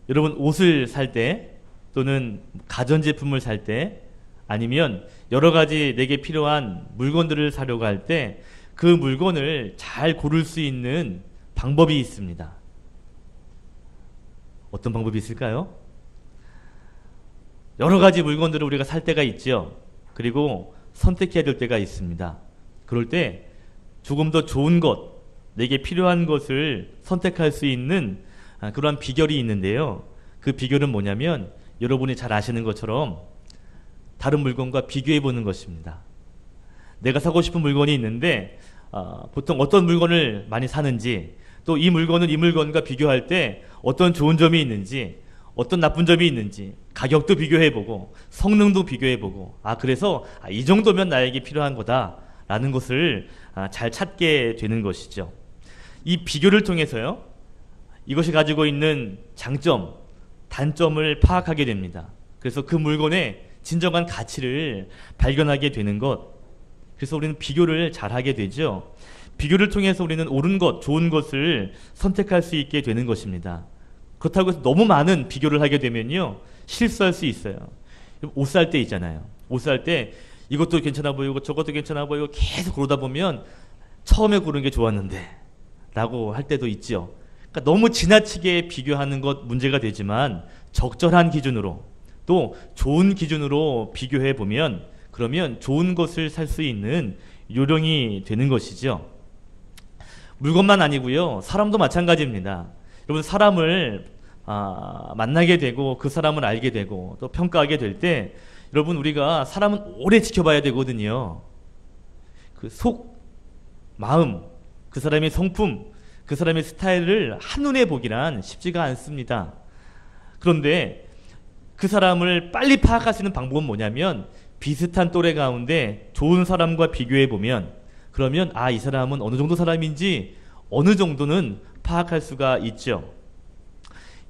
여러분 옷을 살 때 또는 가전제품을 살 때 아니면 여러 가지 내게 필요한 물건들을 사려고 할 때 그 물건을 잘 고를 수 있는 방법이 있습니다. 어떤 방법이 있을까요? 여러 가지 물건들을 우리가 살 때가 있죠. 그리고 선택해야 될 때가 있습니다. 그럴 때 조금 더 좋은 것, 내게 필요한 것을 선택할 수 있는 그러한 비결이 있는데요. 그 비결은 뭐냐면 여러분이 잘 아시는 것처럼 다른 물건과 비교해 보는 것입니다. 내가 사고 싶은 물건이 있는데 보통 어떤 물건을 많이 사는지, 또 이 물건은 이 물건과 비교할 때 어떤 좋은 점이 있는지, 어떤 나쁜 점이 있는지, 가격도 비교해보고 성능도 비교해보고, 그래서 이 정도면 나에게 필요한 거다라는 것을 잘 찾게 되는 것이죠. 이 비교를 통해서요, 이것이 가지고 있는 장점, 단점을 파악하게 됩니다. 그래서 그 물건의 진정한 가치를 발견하게 되는 것. 그래서 우리는 비교를 잘하게 되죠. 비교를 통해서 우리는 옳은 것, 좋은 것을 선택할 수 있게 되는 것입니다. 그렇다고 해서 너무 많은 비교를 하게 되면요, 실수할 수 있어요. 옷 살 때 있잖아요. 옷 살 때 이것도 괜찮아 보이고 저것도 괜찮아 보이고 계속 고르다 보면 처음에 고른 게 좋았는데 라고 할 때도 있죠. 그러니까 너무 지나치게 비교하는 것 문제가 되지만 적절한 기준으로, 또 좋은 기준으로 비교해 보면 그러면 좋은 것을 살 수 있는 요령이 되는 것이죠. 물건만 아니고요, 사람도 마찬가지입니다. 여러분, 사람을 만나게 되고 그 사람을 알게 되고 또 평가하게 될 때 여러분, 우리가 사람은 오래 지켜봐야 되거든요. 그 속, 마음, 그 사람의 성품, 그 사람의 스타일을 한눈에 보기란 쉽지가 않습니다. 그런데 그 사람을 빨리 파악할 수 있는 방법은 뭐냐면 비슷한 또래 가운데 좋은 사람과 비교해 보면, 그러면 이 사람은 어느 정도 사람인지 어느 정도는 파악할 수가 있죠.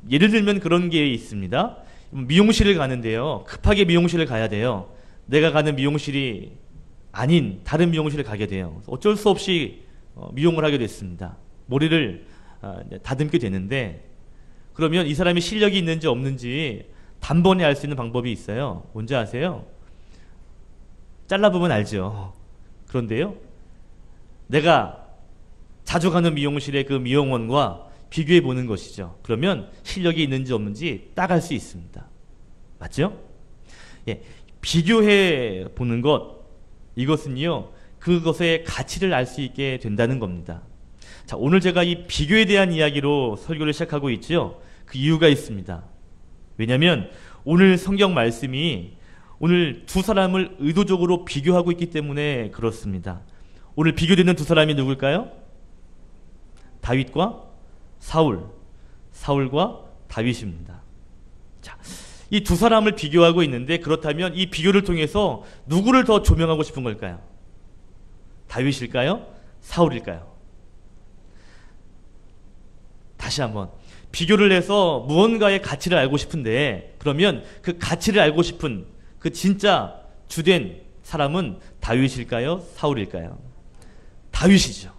예를 들면 그런 게 있습니다. 미용실을 가는데요, 급하게 미용실을 가야 돼요. 내가 가는 미용실이 아닌 다른 미용실을 가게 돼요. 어쩔 수 없이 미용을 하게 됐습니다. 머리를 다듬게 되는데, 그러면 이 사람이 실력이 있는지 없는지 단번에 알 수 있는 방법이 있어요. 뭔지 아세요? 잘라보면 알죠. 그런데요, 내가 자주 가는 미용실의 그 미용원과 비교해 보는 것이죠. 그러면 실력이 있는지 없는지 딱 알 수 있습니다. 맞죠? 예, 비교해 보는 것, 이것은요, 그것의 가치를 알 수 있게 된다는 겁니다. 자, 오늘 제가 이 비교에 대한 이야기로 설교를 시작하고 있죠. 그 이유가 있습니다. 왜냐하면 오늘 성경 말씀이 오늘 두 사람을 의도적으로 비교하고 있기 때문에 그렇습니다. 오늘 비교되는 두 사람이 누굴까요? 다윗과 사울, 사울과 다윗입니다. 자, 이 두 사람을 비교하고 있는데, 그렇다면 이 비교를 통해서 누구를 더 조명하고 싶은 걸까요? 다윗일까요? 사울일까요? 다시 한번, 비교를 해서 무언가의 가치를 알고 싶은데, 그러면 그 가치를 알고 싶은 그 진짜 주된 사람은 다윗일까요? 사울일까요? 다윗이죠.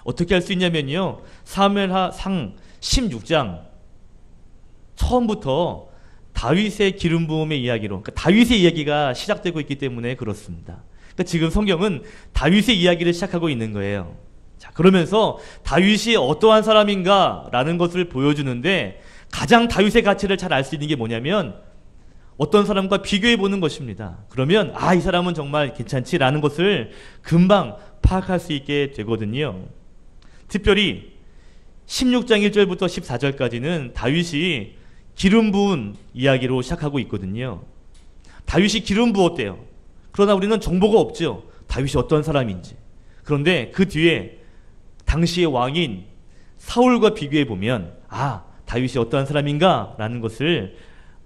어떻게 할 수 있냐면요, 사무엘상 16장 처음부터 다윗의 기름 부음의 이야기로, 그러니까 다윗의 이야기가 시작되고 있기 때문에 그렇습니다. 그러니까 지금 성경은 다윗의 이야기를 시작하고 있는 거예요. 자, 그러면서 다윗이 어떠한 사람인가라는 것을 보여주는데, 가장 다윗의 가치를 잘 알 수 있는 게 뭐냐면 어떤 사람과 비교해 보는 것입니다. 그러면 이 사람은 정말 괜찮지라는 것을 금방 파악할 수 있게 되거든요. 특별히 16장 1절부터 14절까지는 다윗이 기름 부은 이야기로 시작하고 있거든요. 다윗이 기름 부었대요. 그러나 우리는 정보가 없죠. 다윗이 어떤 사람인지. 그런데 그 뒤에 당시의 왕인 사울과 비교해 보면 다윗이 어떠한 사람인가 라는 것을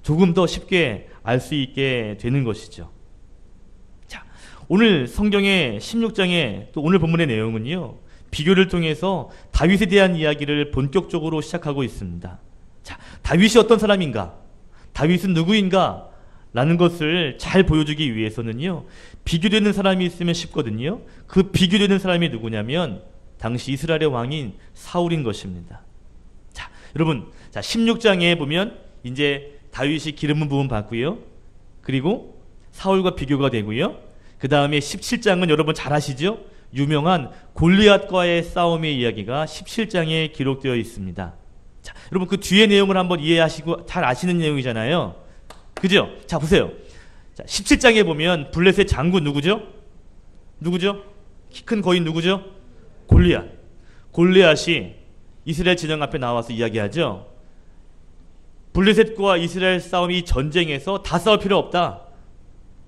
조금 더 쉽게 알 수 있게 되는 것이죠. 자, 오늘 성경의 16장의 또 오늘 본문의 내용은요, 비교를 통해서 다윗에 대한 이야기를 본격적으로 시작하고 있습니다. 자, 다윗이 어떤 사람인가? 다윗은 누구인가? 라는 것을 잘 보여주기 위해서는요, 비교되는 사람이 있으면 쉽거든요. 그 비교되는 사람이 누구냐면 당시 이스라엘의 왕인 사울인 것입니다. 자, 여러분, 자, 16장에 보면 이제 다윗이 기름 부음 받고요. 그리고 사울과 비교가 되고요. 그 다음에 17장은 여러분 잘 아시죠? 유명한 골리앗과의 싸움의 이야기가 17장에 기록되어 있습니다. 자, 여러분 그 뒤의 내용을 한번 이해하시고 잘 아시는 내용이잖아요. 그죠? 자, 보세요. 자, 17장에 보면 블레셋 장군 누구죠? 누구죠? 키 큰 거인 누구죠? 골리앗. 골리앗이 이스라엘 진영 앞에 나와서 이야기하죠. 블레셋과 이스라엘 싸움이 이 전쟁에서 다 싸울 필요 없다.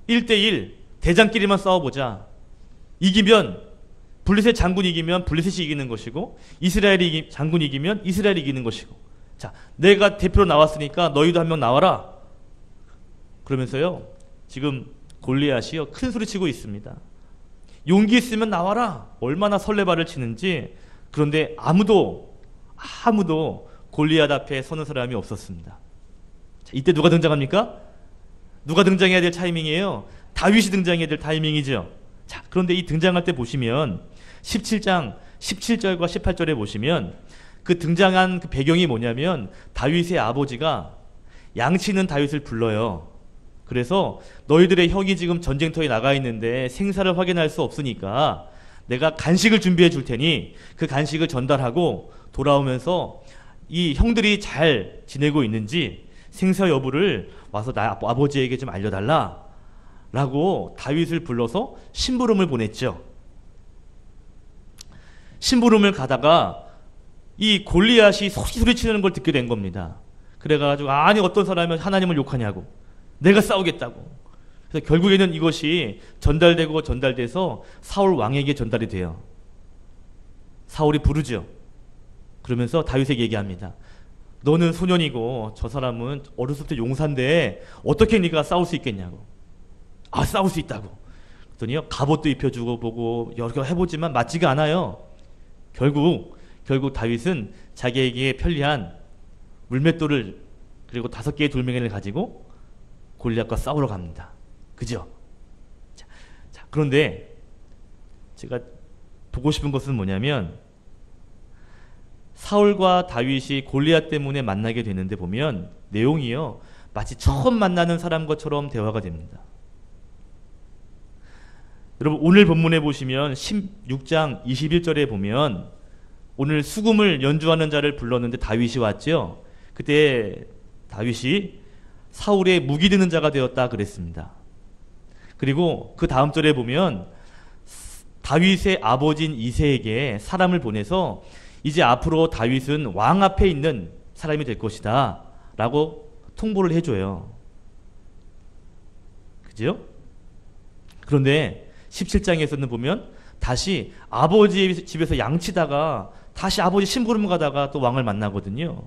1대1 대장끼리만 싸워보자. 이기면 블레셋 장군이 이기면 블레셋이 이기는 것이고 이스라엘이 장군이 이기면 이스라엘이 이기는 것이고. 자, 내가 대표로 나왔으니까 너희도 한 명 나와라. 그러면서요, 지금 골리앗이요 큰 소리 치고 있습니다. 용기 있으면 나와라. 얼마나 설레발을 치는지. 그런데 아무도 골리앗 앞에 서는 사람이 없었습니다. 자, 이때 누가 등장합니까? 누가 등장해야 될 타이밍이에요? 다윗이 등장해야 될 타이밍이죠. 자, 그런데 이 등장할 때 보시면 17장 17절과 18절에 보시면 그 등장한 그 배경이 뭐냐면 다윗의 아버지가 양치는 다윗을 불러요. 그래서 너희들의 형이 지금 전쟁터에 나가 있는데 생사를 확인할 수 없으니까 내가 간식을 준비해 줄 테니 그 간식을 전달하고 돌아오면서 이 형들이 잘 지내고 있는지 생사 여부를 와서 나 아버지에게 좀 알려달라 라고 다윗을 불러서 심부름을 보냈죠. 심부름을 가다가 이 골리앗이 소리치는 걸 듣게 된 겁니다. 그래가지고 아니 어떤 사람이 하나님을 욕하냐고, 내가 싸우겠다고. 그래서 결국에는 이것이 전달돼서 사울 왕에게 전달이 돼요. 사울이 부르죠. 그러면서 다윗에게 얘기합니다. 너는 소년이고 저 사람은 어렸을 때 용사인데 어떻게 네가 싸울 수 있겠냐고. 아, 싸울 수 있다고. 그랬더니요, 갑옷도 입혀주고 보고 여러 개 해보지만 맞지가 않아요. 결국 다윗은 자기에게 편리한 물맷돌을 그리고 5개의 돌멩이를 가지고 골리앗과 싸우러 갑니다. 그죠? 자, 그런데 제가 보고 싶은 것은 뭐냐면 사울과 다윗이 골리앗 때문에 만나게 되는데 보면 내용이요, 마치 처음 만나는 사람과처럼 대화가 됩니다. 여러분 오늘 본문에 보시면 16장 21절에 보면 오늘 수금을 연주하는 자를 불렀는데 다윗이 왔죠. 그때 다윗이 사울의 무기 드는 자가 되었다 그랬습니다. 그리고 그 다음 절에 보면 다윗의 아버지인 이새에게 사람을 보내서 이제 앞으로 다윗은 왕 앞에 있는 사람이 될 것이다 라고 통보를 해줘요. 그죠? 그런데 17장에서는 보면 다시 아버지 집에서 양치다가 다시 아버지 심부름 가다가 또 왕을 만나거든요.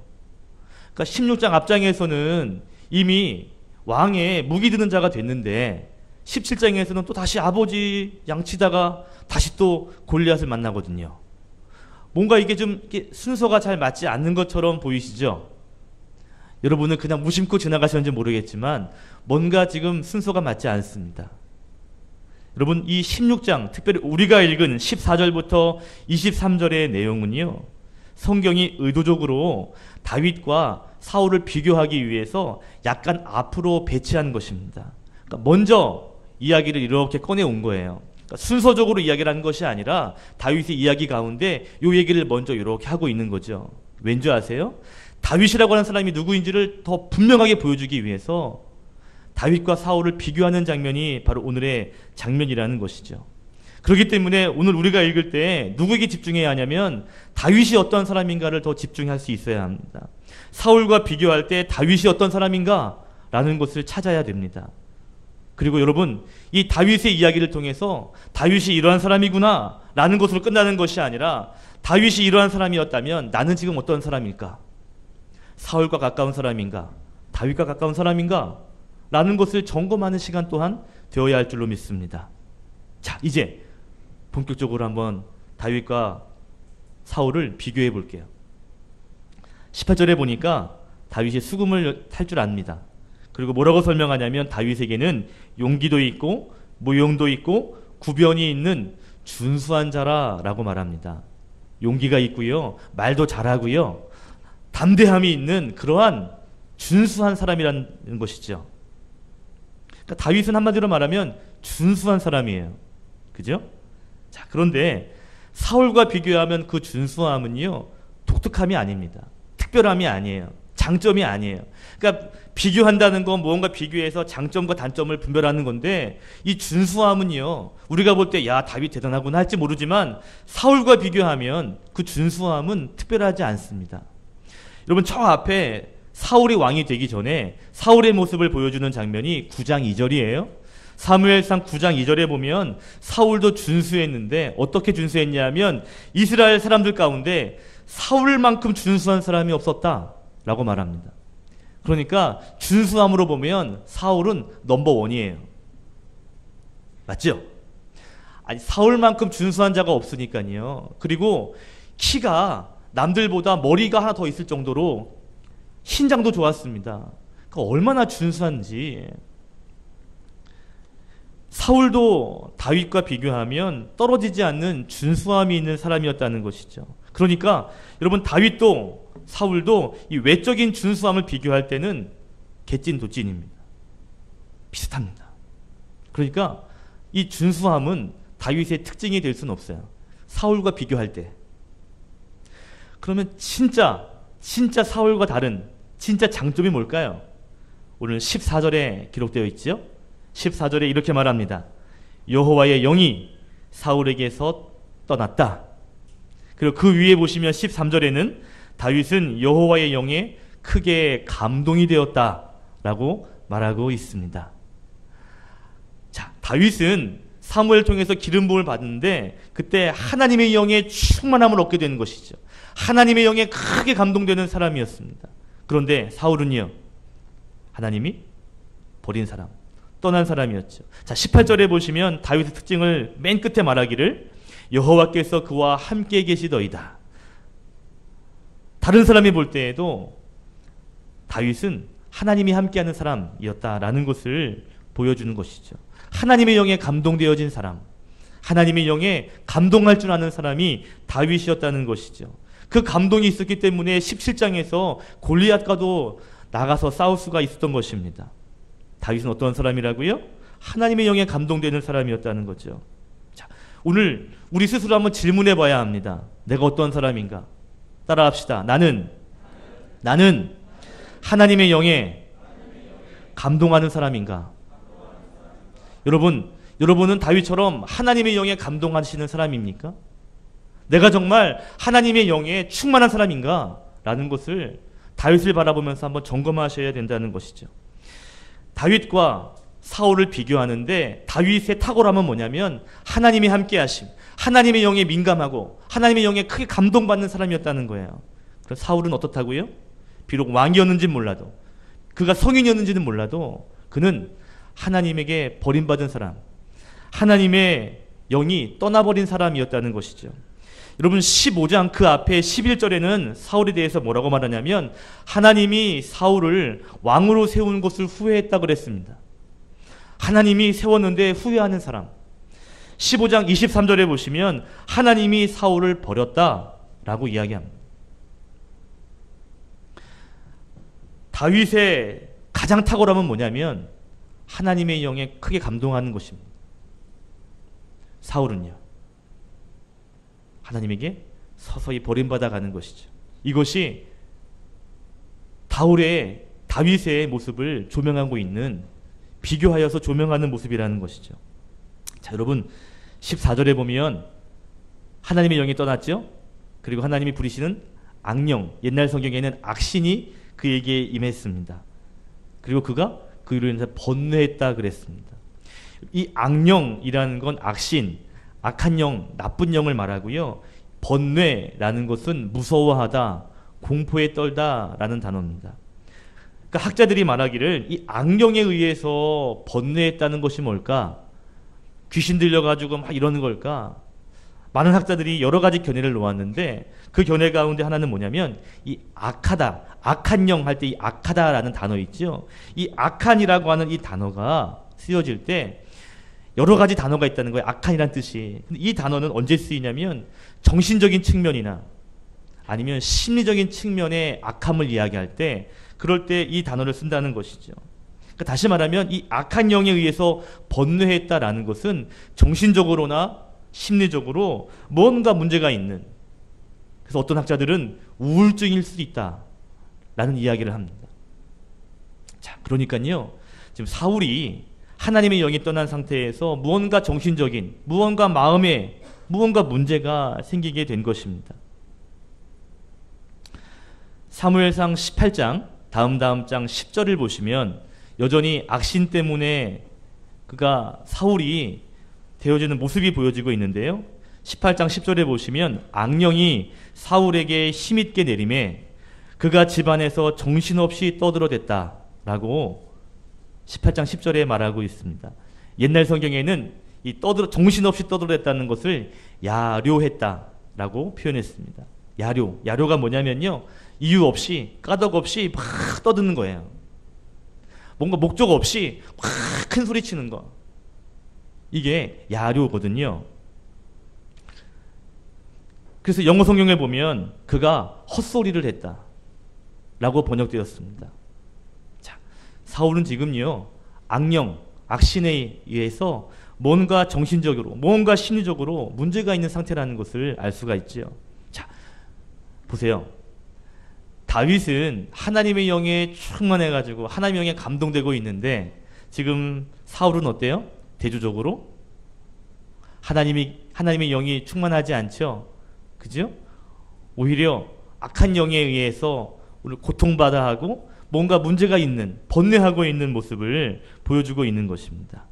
그러니까 16장 앞장에서는 이미 왕의 무기 드는 자가 됐는데 17장에서는 또 다시 아버지 양치다가 다시 또 골리앗을 만나거든요. 뭔가 이게 좀 이렇게 순서가 잘 맞지 않는 것처럼 보이시죠? 여러분은 그냥 무심코 지나가셨는지 모르겠지만 뭔가 지금 순서가 맞지 않습니다. 여러분 이 16장, 특별히 우리가 읽은 14절부터 23절의 내용은요, 성경이 의도적으로 다윗과 사울을 비교하기 위해서 약간 앞으로 배치한 것입니다. 그러니까 먼저 이야기를 이렇게 꺼내온 거예요. 그러니까 순서적으로 이야기를 한 것이 아니라 다윗의 이야기 가운데 이 얘기를 먼저 이렇게 하고 있는 거죠. 왠지 아세요? 다윗이라고 하는 사람이 누구인지를 더 분명하게 보여주기 위해서 다윗과 사울을 비교하는 장면이 바로 오늘의 장면이라는 것이죠. 그렇기 때문에 오늘 우리가 읽을 때 누구에게 집중해야 하냐면 다윗이 어떤 사람인가를 더 집중할 수 있어야 합니다. 사울과 비교할 때 다윗이 어떤 사람인가 라는 것을 찾아야 됩니다. 그리고 여러분 이 다윗의 이야기를 통해서 다윗이 이러한 사람이구나 라는 것으로 끝나는 것이 아니라 다윗이 이러한 사람이었다면 나는 지금 어떤 사람일까? 사울과 가까운 사람인가? 다윗과 가까운 사람인가? 라는 것을 점검하는 시간 또한 되어야 할 줄로 믿습니다. 자, 이제 본격적으로 한번 다윗과 사울을 비교해 볼게요. 18절에 보니까 다윗이 수금을 탈 줄 압니다. 그리고 뭐라고 설명하냐면 다윗에게는 용기도 있고 무용도 있고 구변이 있는 준수한 자라 라고 말합니다. 용기가 있고요, 말도 잘하고요, 담대함이 있는 그러한 준수한 사람이라는 것이죠. 그러니까 다윗은 한마디로 말하면 준수한 사람이에요. 그죠? 자, 그런데 사울과 비교하면 그 준수함은요, 독특함이 아닙니다. 특별함이 아니에요. 장점이 아니에요. 그러니까 비교한다는 건 무언가 비교해서 장점과 단점을 분별하는 건데, 이 준수함은요, 우리가 볼 때 야, 다윗 대단하구나 할지 모르지만 사울과 비교하면 그 준수함은 특별하지 않습니다. 여러분, 저 앞에 사울이 왕이 되기 전에 사울의 모습을 보여주는 장면이 9장 2절이에요. 사무엘상 9장 2절에 보면 사울도 준수했는데 어떻게 준수했냐면 이스라엘 사람들 가운데 사울만큼 준수한 사람이 없었다라고 말합니다. 그러니까 준수함으로 보면 사울은 넘버원이에요. 맞죠? 아니, 사울만큼 준수한 자가 없으니까요. 그리고 키가 남들보다 머리가 하나 더 있을 정도로 신장도 좋았습니다. 그러니까 얼마나 준수한지. 사울도 다윗과 비교하면 떨어지지 않는 준수함이 있는 사람이었다는 것이죠. 그러니까 여러분, 다윗도 사울도 이 외적인 준수함을 비교할 때는 개찐도찐입니다. 비슷합니다. 그러니까 이 준수함은 다윗의 특징이 될 수는 없어요. 사울과 비교할 때. 그러면 진짜 사울과 다른 진짜 장점이 뭘까요? 오늘 14절에 기록되어 있죠. 14절에 이렇게 말합니다. 여호와의 영이 사울에게서 떠났다. 그리고 그 위에 보시면 13절에는 다윗은 여호와의 영에 크게 감동이 되었다 라고 말하고 있습니다. 자, 다윗은 사무엘 통해서 기름 부음을 받는데 그때 하나님의 영의 충만함을 얻게 되는 것이죠. 하나님의 영에 크게 감동되는 사람이었습니다. 그런데 사울은요, 하나님이 버린 사람, 떠난 사람이었죠. 자, 18절에 보시면 다윗의 특징을 맨 끝에 말하기를 여호와께서 그와 함께 계시더이다. 다른 사람이 볼 때에도 다윗은 하나님이 함께하는 사람이었다라는 것을 보여주는 것이죠. 하나님의 영에 감동되어진 사람, 하나님의 영에 감동할 줄 아는 사람이 다윗이었다는 것이죠. 그 감동이 있었기 때문에 17장에서 골리앗과도 나가서 싸울 수가 있었던 것입니다. 다윗은 어떤 사람이라고요? 하나님의 영에 감동되는 사람이었다는 거죠. 자, 오늘 우리 스스로 한번 질문해 봐야 합니다. 내가 어떤 사람인가? 따라합시다. 나는 하나님의 영에 감동하는 사람인가? 여러분은 다윗처럼 하나님의 영에 감동하시는 사람입니까? 내가 정말 하나님의 영에 충만한 사람인가? 라는 것을 다윗을 바라보면서 한번 점검하셔야 된다는 것이죠. 다윗과 사울을 비교하는데 다윗의 탁월함은 뭐냐면 하나님이 함께하심, 하나님의 영에 민감하고 하나님의 영에 크게 감동받는 사람이었다는 거예요. 그래서 사울은 어떻다고요? 비록 왕이었는지는 몰라도, 그가 성인이었는지는 몰라도 그는 하나님에게 버림받은 사람, 하나님의 영이 떠나버린 사람이었다는 것이죠. 여러분, 15장 그 앞에 11절에는 사울에 대해서 뭐라고 말하냐면 하나님이 사울을 왕으로 세운 것을 후회했다 그랬습니다. 하나님이 세웠는데 후회하는 사람. 15장 23절에 보시면 하나님이 사울을 버렸다라고 이야기합니다. 다윗의 가장 탁월함은 뭐냐면 하나님의 영에 크게 감동하는 것입니다. 사울은요, 하나님에게 서서히 버림받아 가는 것이죠. 이것이 다윗의 모습을 조명하고 있는, 비교하여서 조명하는 모습이라는 것이죠. 자, 여러분, 14절에 보면 하나님의 영이 떠났죠. 그리고 하나님이 부리시는 악령, 옛날 성경에는 악신이 그에게 임했습니다. 그리고 그가 그 일로 인해서 번뇌했다 그랬습니다. 이 악령이라는 건 악신, 악한 영, 나쁜 영을 말하고요. 번뇌라는 것은 무서워하다, 공포에 떨다라는 단어입니다. 그러니까 학자들이 말하기를 이 악령에 의해서 번뇌했다는 것이 뭘까? 귀신 들려가지고 막 이러는 걸까? 많은 학자들이 여러 가지 견해를 놓았는데 그 견해 가운데 하나는 뭐냐면 이 악하다, 악한 영 할 때 이 악하다라는 단어 있죠. 이 악한이라고 하는 이 단어가 쓰여질 때 여러 가지 단어가 있다는 거예요. 악한이란 뜻이. 근데 이 단어는 언제 쓰이냐면 정신적인 측면이나 아니면 심리적인 측면의 악함을 이야기할 때 그럴 때 이 단어를 쓴다는 것이죠. 그러니까 다시 말하면 이 악한 영에 의해서 번뇌했다라는 것은 정신적으로나 심리적으로 뭔가 문제가 있는, 그래서 어떤 학자들은 우울증일 수도 있다라는 이야기를 합니다. 자, 그러니까요, 지금 사울이 하나님의 영이 떠난 상태에서 무언가 정신적인, 무언가 마음에 무언가 문제가 생기게 된 것입니다. 사무엘상 18장 다음 장 10절을 보시면 여전히 악신 때문에 사울이 되어지는 모습이 보여지고 있는데요. 18장 10절에 보시면 악령이 사울에게 힘있게 내림에 그가 집안에서 정신없이 떠들어댔다 라고 18장 10절에 말하고 있습니다. 옛날 성경에는 이 정신없이 떠들어댔다는 것을 야료했다 라고 표현했습니다. 야료가 뭐냐면요, 이유 없이 까닭 없이 막 떠드는 거예요. 뭔가 목적 없이 막 큰 소리 치는 거, 이게 야료거든요. 그래서 영어 성경에 보면 그가 헛소리를 했다 라고 번역되었습니다. 자, 사울은 지금요, 악신에 의해서 뭔가 정신적으로, 뭔가 심리적으로 문제가 있는 상태라는 것을 알 수가 있죠. 자, 보세요. 다윗은 하나님의 영에 충만해가지고 하나님의 영에 감동되고 있는데, 지금 사울은 어때요? 대조적으로 하나님의 영이 충만하지 않죠. 그죠? 오히려 악한 영에 의해서 오늘 고통받아 하고 뭔가 문제가 있는, 번뇌하고 있는 모습을 보여주고 있는 것입니다.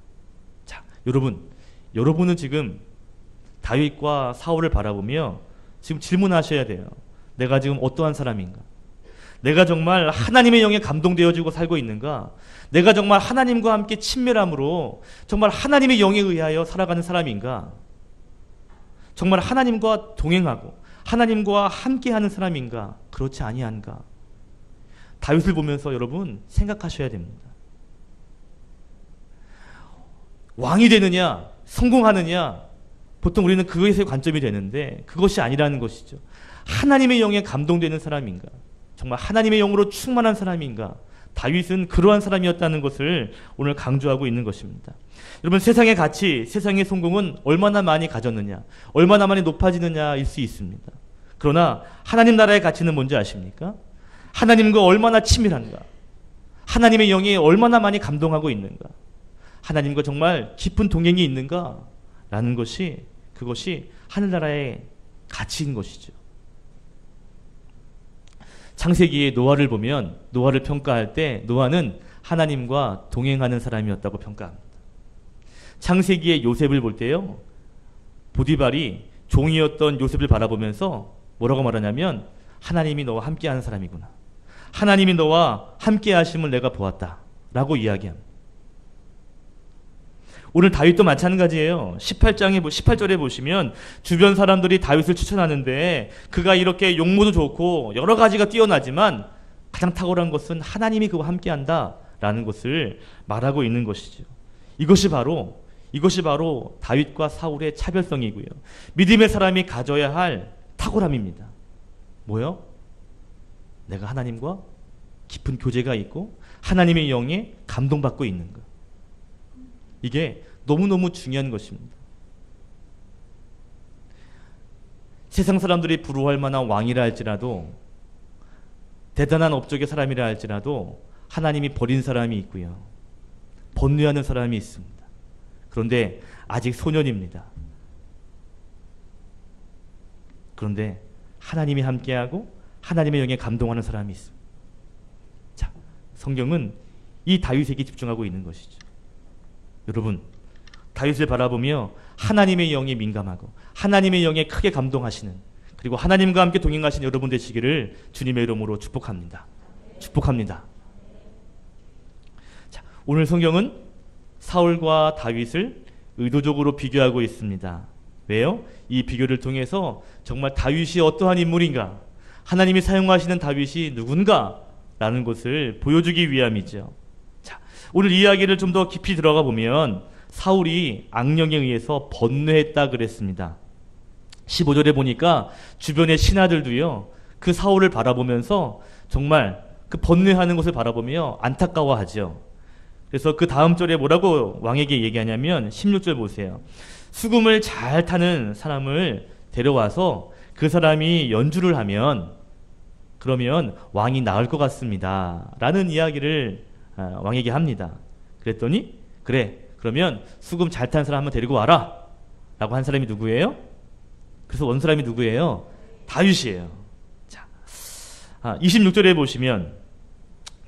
자, 여러분은 지금 다윗과 사울을 바라보며 지금 질문하셔야 돼요. 내가 지금 어떠한 사람인가? 내가 정말 하나님의 영에 감동되어지고 살고 있는가? 내가 정말 하나님과 함께 친밀함으로 정말 하나님의 영에 의하여 살아가는 사람인가? 정말 하나님과 동행하고 하나님과 함께하는 사람인가? 그렇지 아니한가? 다윗을 보면서 여러분 생각하셔야 됩니다. 왕이 되느냐, 성공하느냐, 보통 우리는 그것에 관점이 되는데 그것이 아니라는 것이죠. 하나님의 영에 감동되는 사람인가? 정말 하나님의 영으로 충만한 사람인가? 다윗은 그러한 사람이었다는 것을 오늘 강조하고 있는 것입니다. 여러분, 세상의 가치, 세상의 성공은 얼마나 많이 가졌느냐, 얼마나 많이 높아지느냐일 수 있습니다. 그러나 하나님 나라의 가치는 뭔지 아십니까? 하나님과 얼마나 친밀한가, 하나님의 영이 얼마나 많이 감동하고 있는가, 하나님과 정말 깊은 동행이 있는가 라는 것이, 그것이 하늘나라의 가치인 것이죠. 창세기의 노아를 보면, 노아를 평가할 때 노아는 하나님과 동행하는 사람이었다고 평가합니다. 창세기의 요셉을 볼 때요, 보디발이 종이었던 요셉을 바라보면서 뭐라고 말하냐면, 하나님이 너와 함께하는 사람이구나, 하나님이 너와 함께하심을 내가 보았다 라고 이야기합니다. 오늘 다윗도 마찬가지예요. 18절에 보시면 주변 사람들이 다윗을 추천하는데 그가 이렇게 용모도 좋고 여러 가지가 뛰어나지만 가장 탁월한 것은 하나님이 그와 함께한다 라는 것을 말하고 있는 것이죠. 이것이 바로 다윗과 사울의 차별성이고요, 믿음의 사람이 가져야 할 탁월함입니다. 뭐요? 내가 하나님과 깊은 교제가 있고 하나님의 영에 감동받고 있는 것. 이게 너무너무 중요한 것입니다. 세상 사람들이 부러워할 만한 왕이라 할지라도, 대단한 업적의 사람이라 할지라도 하나님이 버린 사람이 있고요, 번뇌하는 사람이 있습니다. 그런데 아직 소년입니다. 그런데 하나님이 함께하고 하나님의 영에 감동하는 사람이 있습니다. 자, 성경은 이 다윗에게 집중하고 있는 것이죠. 여러분, 다윗을 바라보며 하나님의 영에 민감하고 하나님의 영에 크게 감동하시는, 그리고 하나님과 함께 동행하시는 여러분 되시기를 주님의 이름으로 축복합니다. 축복합니다. 자, 오늘 성경은 사울과 다윗을 의도적으로 비교하고 있습니다. 왜요? 이 비교를 통해서 정말 다윗이 어떠한 인물인가, 하나님이 사용하시는 다윗이 누군가 라는 것을 보여주기 위함이죠. 자, 오늘 이야기를 좀 더 깊이 들어가 보면 사울이 악령에 의해서 번뇌했다 그랬습니다. 15절에 보니까 주변의 신하들도요, 그 사울을 바라보면서 정말 그 번뇌하는 것을 바라보며 안타까워하죠. 그래서 그 다음 절에 뭐라고 왕에게 얘기하냐면 16절 보세요. 수금을 잘 타는 사람을 데려와서 그 사람이 연주를 하면 그러면 왕이 나을 것 같습니다. 라는 이야기를 왕에게 합니다. 그랬더니 그래, 그러면 수금 잘 타는 사람 한번 데리고 와라 라고 한 사람이 누구예요? 그래서 원 사람이 누구예요? 다윗이에요. 자, 26절에 보시면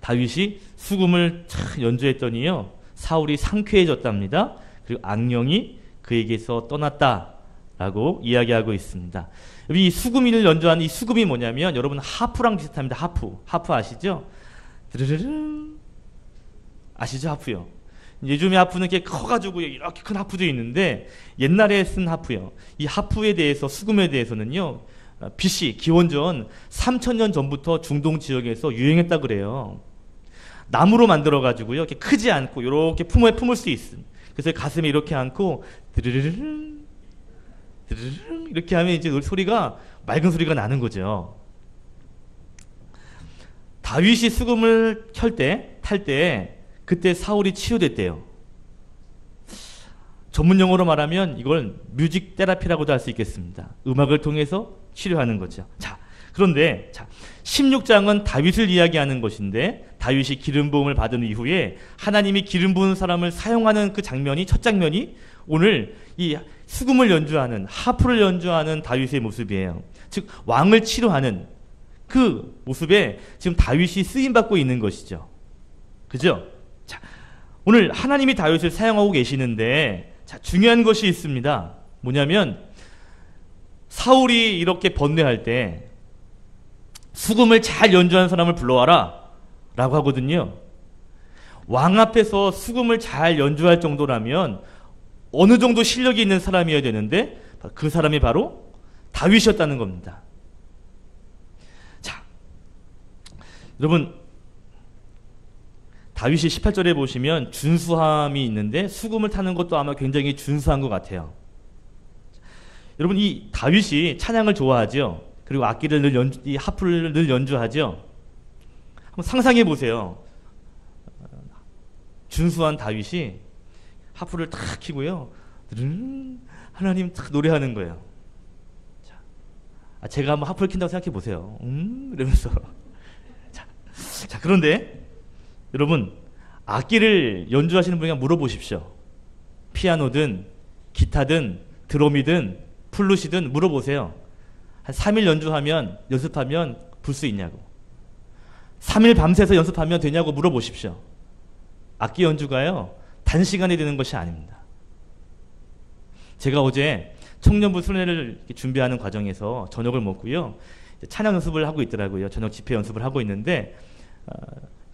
다윗이 수금을 참 연주했더니요 사울이 상쾌해졌답니다. 그리고 악령이 그에게서 떠났다라고 이야기하고 있습니다. 여기 이 수금을 연주하는 이 수금이 뭐냐면 여러분 하프랑 비슷합니다. 하프 아시죠? 드르르르 아시죠? 하프요. 요즘에 하프는 이렇게 커가지고 이렇게 큰 하프도 있는데 옛날에 쓴 하프요. 이 하프에 대해서 수금에 대해서는요 BC 기원전 3000년 전부터 중동 지역에서 유행했다 그래요. 나무로 만들어 가지고요 이렇게 크지 않고 이렇게 품을 수 있음. 그래서 가슴에 이렇게 안고 드르르르 드르르르 이렇게 하면 이제 소리가 맑은 소리가 나는 거죠. 다윗이 수금을 탈 때 그때 사울이 치유됐대요. 전문 용어로 말하면 이걸 뮤직 테라피라고도 할 수 있겠습니다. 음악을 통해서 치료하는 거죠. 자, 그런데 16장은 다윗을 이야기하는 것인데 다윗이 기름 부음을 받은 이후에 하나님이 기름 부은 사람을 사용하는 그 장면이 첫 장면이 오늘 이 수금을 연주하는 하프를 연주하는 다윗의 모습이에요. 즉 왕을 치료하는 그 모습에 지금 다윗이 쓰임 받고 있는 것이죠. 그죠? 자, 오늘 하나님이 다윗을 사용하고 계시는데 중요한 것이 있습니다. 뭐냐면 사울이 이렇게 번뇌할 때 수금을 잘 연주하는 사람을 불러와라 라고 하거든요. 왕 앞에서 수금을 잘 연주할 정도라면 어느 정도 실력이 있는 사람이어야 되는데 그 사람이 바로 다윗이었다는 겁니다. 자, 여러분 다윗이 18절에 보시면 준수함이 있는데 수금을 타는 것도 아마 굉장히 준수한 것 같아요. 여러분 이 다윗이 찬양을 좋아하죠. 그리고 악기를 이 하프를 늘 연주하죠. 한번 상상해 보세요. 준수한 다윗이 하프를 탁 키고요. 하나님 탁 노래하는 거예요. 제가 한번 하프를 킨다고 생각해 보세요. 이러면서. 자, 그런데 여러분 악기를 연주하시는 분에게 물어보십시오. 피아노든 기타든 드럼이든 플룻이든 물어보세요. 한 3일 연습하면 불 수 있냐고. 3일 밤새서 연습하면 되냐고 물어보십시오. 악기 연주가요 단시간에 되는 것이 아닙니다. 제가 어제 청년부 순회를 준비하는 과정에서 저녁을 먹고요 찬양 연습을 하고 있더라고요. 저녁 집회 연습을 하고 있는데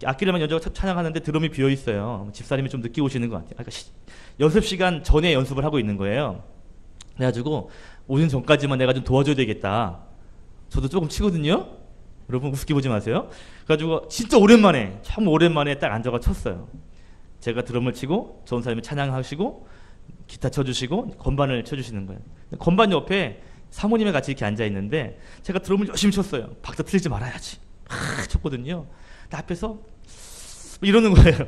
악기를만 연주하고 찬양하는데 드럼이 비어 있어요. 집사님이 좀 늦게 오시는 것 같아요. 그러니까 연습 시간 전에 연습을 하고 있는 거예요. 그래가지고 오전 전까지만 내가 좀 도와줘야 되겠다. 저도 조금 치거든요. 여러분 우습게 보지 마세요. 그래가지고 진짜 오랜만에 참 오랜만에 딱 앉아가 쳤어요. 제가 드럼을 치고 전 사람이 찬양하시고 기타 쳐주시고 건반을 쳐주시는 거예요. 건반 옆에 사모님이 같이 이렇게 앉아 있는데 제가 드럼을 열심히 쳤어요. 박자 틀리지 말아야지. 쳤거든요. 앞에서 이러는 거예요.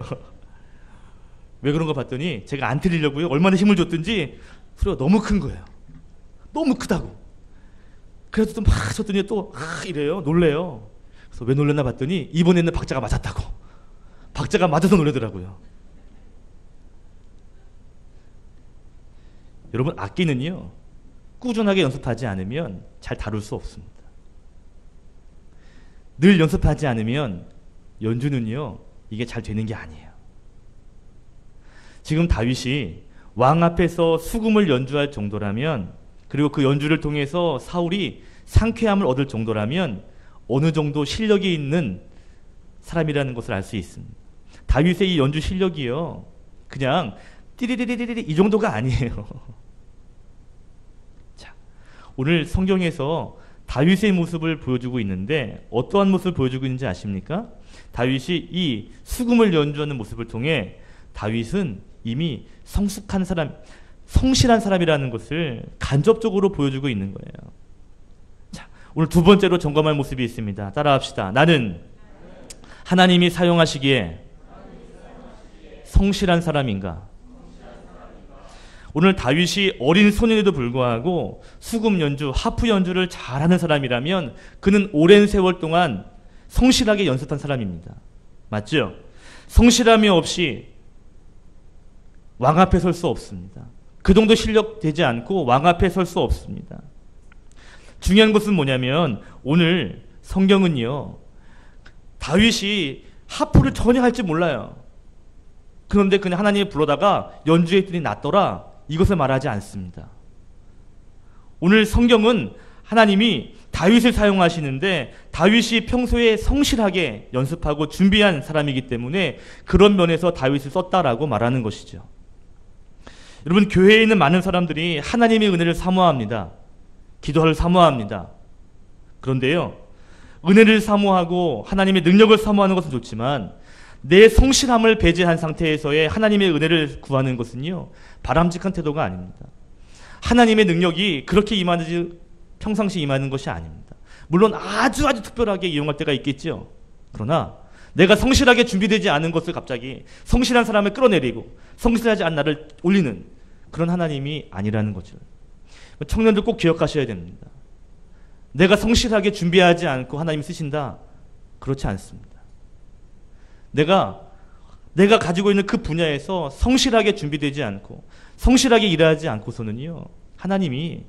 왜 그런 거 봤더니 제가 안 틀리려고요. 얼마나 힘을 줬든지 소리가 너무 큰 거예요. 너무 크다고. 그래서 또 막 쳤더니 또 이래요. 놀래요. 그래서 왜 놀랬나 봤더니 이번에는 박자가 맞았다고. 박자가 맞아서 놀래더라고요. 여러분 악기는요 꾸준하게 연습하지 않으면 잘 다룰 수 없습니다. 늘 연습하지 않으면 연주는요 이게 잘 되는 게 아니에요. 지금 다윗이 왕 앞에서 수금을 연주할 정도라면 그리고 그 연주를 통해서 사울이 상쾌함을 얻을 정도라면 어느 정도 실력이 있는 사람이라는 것을 알 수 있습니다. 다윗의 이 연주 실력이요 그냥 띠리리리리리 이 정도가 아니에요. 자, 오늘 성경에서 다윗의 모습을 보여주고 있는데 어떠한 모습을 보여주고 있는지 아십니까? 다윗이 이 수금을 연주하는 모습을 통해 다윗은 이미 성숙한 사람, 성실한 사람이라는 것을 간접적으로 보여주고 있는 거예요. 자, 오늘 두 번째로 점검할 모습이 있습니다. 따라합시다. 나는 하나님이 사용하시기에 성실한 사람인가? 오늘 다윗이 어린 소년에도 불구하고 수금 연주, 하프 연주를 잘하는 사람이라면 그는 오랜 세월 동안 성실하게 연습한 사람입니다. 맞죠? 성실함이 없이 왕 앞에 설 수 없습니다. 그 정도 실력 되지 않고 왕 앞에 설 수 없습니다. 중요한 것은 뭐냐면 오늘 성경은요, 다윗이 하프를 전혀 할 줄 몰라요. 그런데 그냥 하나님이 불러다가 연주했더니 낫더라, 이것을 말하지 않습니다. 오늘 성경은 하나님이 다윗을 사용하시는데 다윗이 평소에 성실하게 연습하고 준비한 사람이기 때문에 그런 면에서 다윗을 썼다라고 말하는 것이죠. 여러분, 교회에 있는 많은 사람들이 하나님의 은혜를 사모합니다. 기도를 사모합니다. 그런데요, 은혜를 사모하고 하나님의 능력을 사모하는 것은 좋지만 내 성실함을 배제한 상태에서의 하나님의 은혜를 구하는 것은요, 바람직한 태도가 아닙니다. 하나님의 능력이 그렇게 임하지 평상시 임하는 것이 아닙니다. 물론 아주 특별하게 이용할 때가 있겠죠. 그러나 내가 성실하게 준비되지 않은 것을 갑자기 성실한 사람을 끌어내리고 성실하지 않은 나를 올리는 그런 하나님이 아니라는 거죠. 청년들 꼭 기억하셔야 됩니다. 내가 성실하게 준비하지 않고 하나님이 쓰신다? 그렇지 않습니다. 내가 가지고 있는 그 분야에서 성실하게 준비되지 않고 성실하게 일하지 않고서는요, 하나님이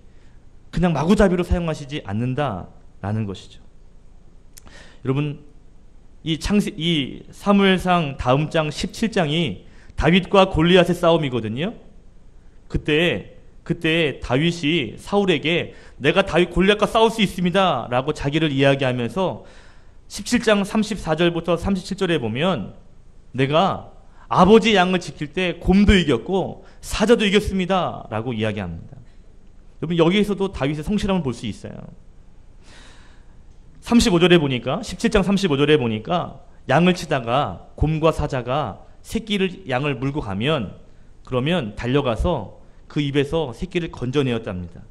그냥 마구잡이로 사용하시지 않는다라는 것이죠. 여러분, 이 사무엘상 다음 장 17장이 다윗과 골리앗의 싸움이거든요. 그때 다윗이 사울에게 내가 다윗 골리앗과 싸울 수 있습니다 라고 자기를 이야기하면서 17장 34절부터 37절에 보면 내가 아버지 양을 지킬 때 곰도 이겼고 사자도 이겼습니다 라고 이야기합니다. 여러분, 여기에서도 다윗의 성실함을 볼 수 있어요. 35절에 보니까 17장 35절에 보니까 양을 치다가 곰과 사자가 양을 물고 가면 그러면 달려가서 그 입에서 새끼를 건져내었답니다.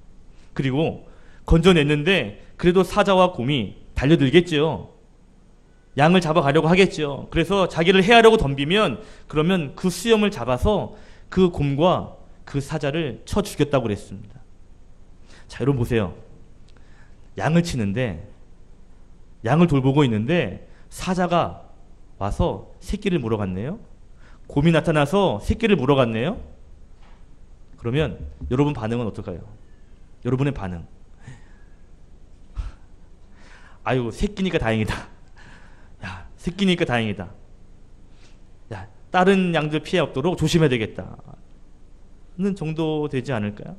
그리고 건져냈는데 그래도 사자와 곰이 달려들겠죠. 양을 잡아가려고 하겠죠. 그래서 자기를 해하려고 덤비면 그러면 그 수염을 잡아서 그 곰과 그 사자를 쳐 죽였다고 그랬습니다. 자, 여러분 보세요. 양을 치는데 양을 돌보고 있는데 사자가 와서 새끼를 물어갔네요. 곰이 나타나서 새끼를 물어갔네요. 그러면 여러분 반응은 어떨까요? 여러분의 반응. 아유, 새끼니까 다행이다. 야, 새끼니까 다행이다. 야, 다른 양들 피해 없도록 조심해야 되겠다. 는 정도 되지 않을까요?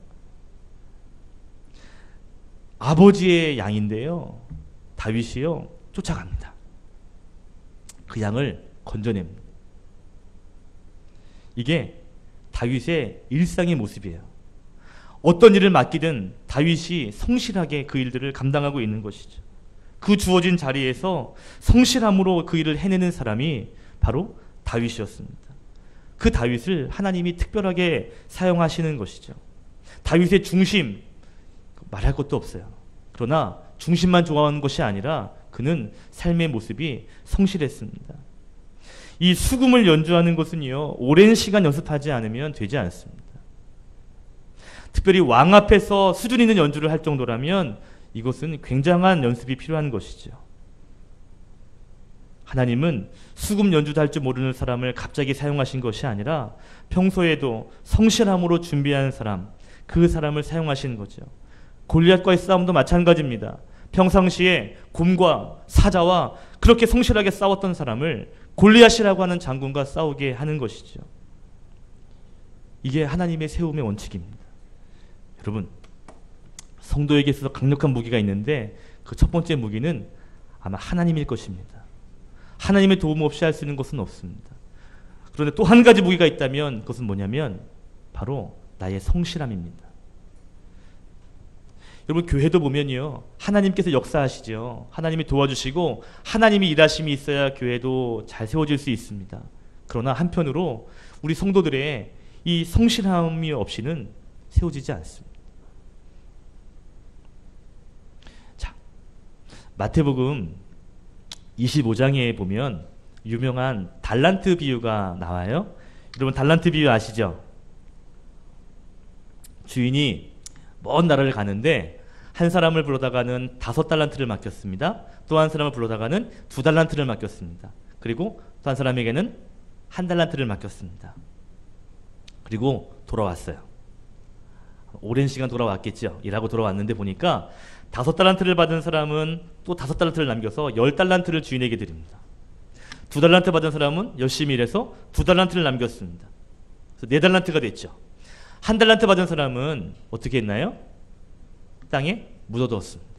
아버지의 양인데요, 다윗이요, 쫓아갑니다. 그 양을 건져냅니다. 이게 다윗의 일상의 모습이에요. 어떤 일을 맡기든 다윗이 성실하게 그 일들을 감당하고 있는 것이죠. 그 주어진 자리에서 성실함으로 그 일을 해내는 사람이 바로 다윗이었습니다. 그 다윗을 하나님이 특별하게 사용하시는 것이죠. 다윗의 중심, 말할 것도 없어요. 그러나 중심만 좋아하는 것이 아니라 그는 삶의 모습이 성실했습니다. 이 수금을 연주하는 것은요, 오랜 시간 연습하지 않으면 되지 않습니다. 특별히 왕 앞에서 수준 있는 연주를 할 정도라면 이것은 굉장한 연습이 필요한 것이죠. 하나님은 수금 연주도 할 줄 모르는 사람을 갑자기 사용하신 것이 아니라 평소에도 성실함으로 준비한 사람, 그 사람을 사용하신 거죠. 골리앗과의 싸움도 마찬가지입니다. 평상시에 곰과 사자와 그렇게 성실하게 싸웠던 사람을 골리앗이라고 하는 장군과 싸우게 하는 것이죠. 이게 하나님의 세움의 원칙입니다. 여러분, 성도에게 있어서 강력한 무기가 있는데 그 첫 번째 무기는 아마 하나님일 것입니다. 하나님의 도움 없이 할 수 있는 것은 없습니다. 그런데 또 한 가지 무기가 있다면 그것은 뭐냐면 바로 나의 성실함입니다. 여러분, 교회도 보면요, 하나님께서 역사하시죠. 하나님이 도와주시고 하나님이 일하심이 있어야 교회도 잘 세워질 수 있습니다. 그러나 한편으로 우리 성도들의 이 성실함이 없이는 세워지지 않습니다. 자, 마태복음 25장에 보면 유명한 달란트 비유가 나와요. 여러분 달란트 비유 아시죠? 주인이 먼 나라를 가는데 한 사람을 불러다가는 5달란트를 맡겼습니다. 또 한 사람을 불러다가는 2달란트를 맡겼습니다. 그리고 또 한 사람에게는 1달란트를 맡겼습니다. 그리고 돌아왔어요. 오랜 시간 돌아왔겠죠. 일하고 돌아왔는데 보니까 5달란트를 받은 사람은 또 5달란트를 남겨서 10달란트를 주인에게 드립니다. 2달란트 받은 사람은 열심히 일해서 2달란트를 남겼습니다. 그래서 4달란트가 됐죠. 1달란트 받은 사람은 어떻게 했나요? 땅에 묻어두었습니다.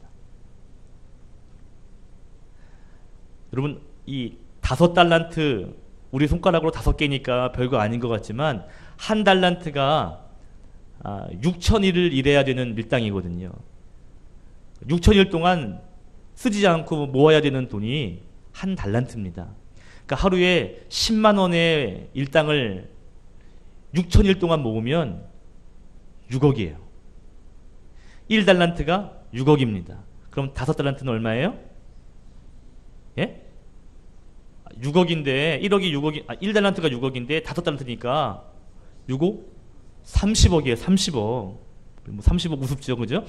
여러분 이 5달란트 우리 손가락으로 5개니까 별거 아닌 것 같지만 1달란트가 6,000일을 일해야 되는 밀당이거든요. 6,000일 동안 쓰지 않고 모아야 되는 돈이 1달란트입니다. 그러니까 하루에 10만 원의 일당을 6,000일 동안 모으면 6억이에요. 1달란트가 6억입니다. 그럼 5달란트는 얼마예요? 예? 6억인데 1달란트가 6억인데 5달란트니까 6억? 30억이에요. 30억. 뭐 30억 우습죠. 그죠?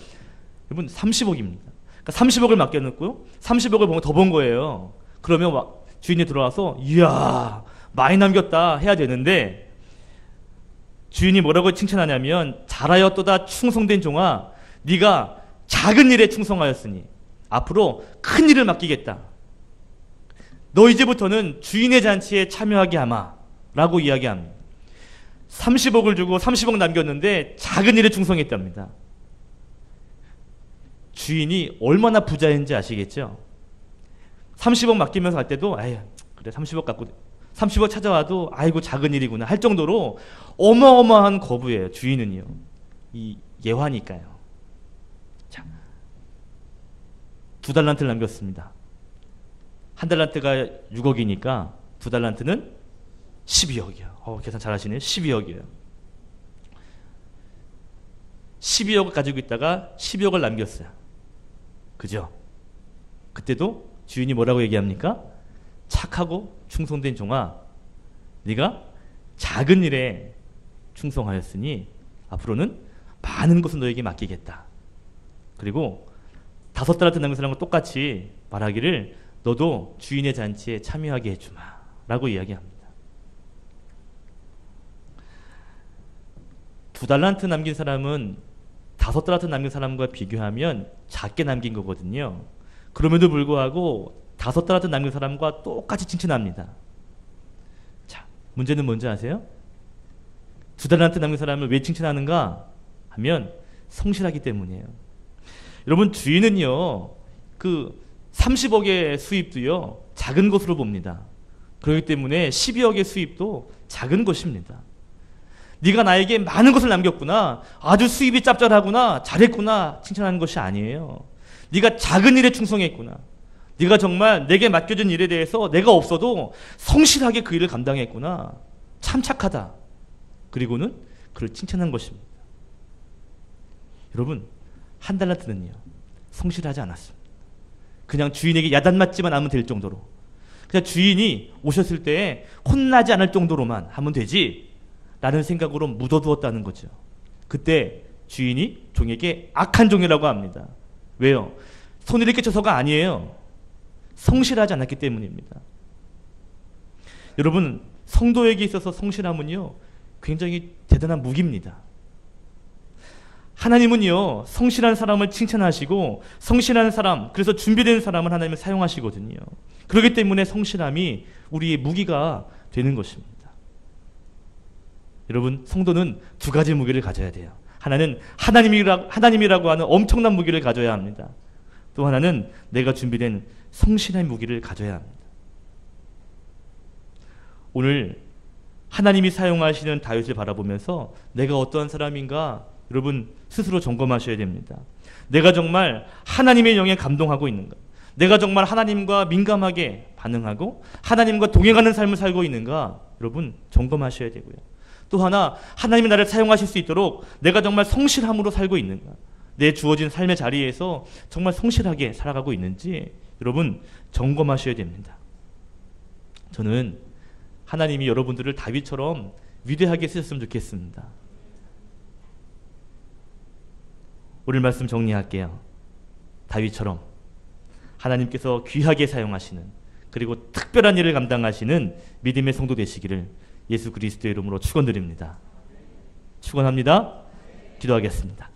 여러분 30억입니다. 그러니까 30억을 맡겨놓고요. 30억을 뭔가 더 번 거예요. 그러면 막 주인이 들어와서 이야 많이 남겼다 해야 되는데 주인이 뭐라고 칭찬하냐면 잘하였도다 충성된 종아 네가 작은 일에 충성하였으니 앞으로 큰 일을 맡기겠다. 너 이제부터는 주인의 잔치에 참여하게 하마 라고 이야기합니다. 30억을 주고 30억 남겼는데 작은 일에 충성했답니다. 주인이 얼마나 부자인지 아시겠죠? 30억 맡기면서 갈 때도 아유 그래 30억 갖고 30억 찾아와도 아이고 작은 일이구나 할 정도로 어마어마한 거부예요. 주인은요. 이 예화니까요. 자, 2달란트를 남겼습니다. 1달란트가 6억이니까 2달란트는 12억이요. 계산 잘하시네요. 12억이에요. 12억을 가지고 있다가 12억을 남겼어요. 그죠? 그때도 주인이 뭐라고 얘기합니까? 착하고 충성된 종아 네가 작은 일에 충성하였으니 앞으로는 많은 것을 너에게 맡기겠다. 그리고 5달란트 남긴 사람과 똑같이 말하기를 너도 주인의 잔치에 참여하게 해주마 라고 이야기합니다. 2달란트 남긴 사람은 5달란트 남긴 사람과 비교하면 작게 남긴 거거든요. 그럼에도 불구하고 5달란트 남긴 사람과 똑같이 칭찬합니다. 자, 문제는 뭔지 아세요? 2달란트 남긴 사람을 왜 칭찬하는가 하면 성실하기 때문이에요. 여러분 주인은요 그 30억의 수입도요 작은 것으로 봅니다. 그렇기 때문에 12억의 수입도 작은 것입니다. 네가 나에게 많은 것을 남겼구나, 아주 수입이 짭짤하구나, 잘했구나 칭찬하는 것이 아니에요. 네가 작은 일에 충성했구나, 네가 정말 내게 맡겨진 일에 대해서 내가 없어도 성실하게 그 일을 감당했구나, 참 착하다. 그리고는 그를 칭찬한 것입니다. 여러분 1달란트는요 성실하지 않았습니다. 그냥 주인에게 야단맞지만 않으면 될 정도로, 그냥 주인이 오셨을 때 혼나지 않을 정도로만 하면 되지 라는 생각으로 묻어두었다는 거죠. 그때 주인이 종에게 악한 종이라고 합니다. 왜요? 손해를 끼쳐서가 아니에요. 성실하지 않았기 때문입니다. 여러분 성도에게 있어서 성실함은요 굉장히 대단한 무기입니다. 하나님은요 성실한 사람을 칭찬하시고 성실한 사람, 그래서 준비된 사람을 하나님은 사용하시거든요. 그렇기 때문에 성실함이 우리의 무기가 되는 것입니다. 여러분 성도는 2가지 무기를 가져야 돼요. 하나는 하나님이라고 하는 엄청난 무기를 가져야 합니다. 또 하나는 내가 준비된 성실한 무기를 가져야 합니다. 오늘 하나님이 사용하시는 다윗을 바라보면서 내가 어떠한 사람인가 여러분 스스로 점검하셔야 됩니다. 내가 정말 하나님의 영에 감동하고 있는가, 내가 정말 하나님과 민감하게 반응하고 하나님과 동행하는 삶을 살고 있는가 여러분 점검하셔야 되고요. 또 하나 하나님이 나를 사용하실 수 있도록 내가 정말 성실함으로 살고 있는가, 내 주어진 삶의 자리에서 정말 성실하게 살아가고 있는지 여러분 점검하셔야 됩니다. 저는 하나님이 여러분들을 다윗처럼 위대하게 쓰셨으면 좋겠습니다. 오늘 말씀 정리할게요. 다윗처럼 하나님께서 귀하게 사용하시는, 그리고 특별한 일을 감당하시는 믿음의 성도 되시기를 예수 그리스도의 이름으로 축원드립니다. 축원합니다. 기도하겠습니다.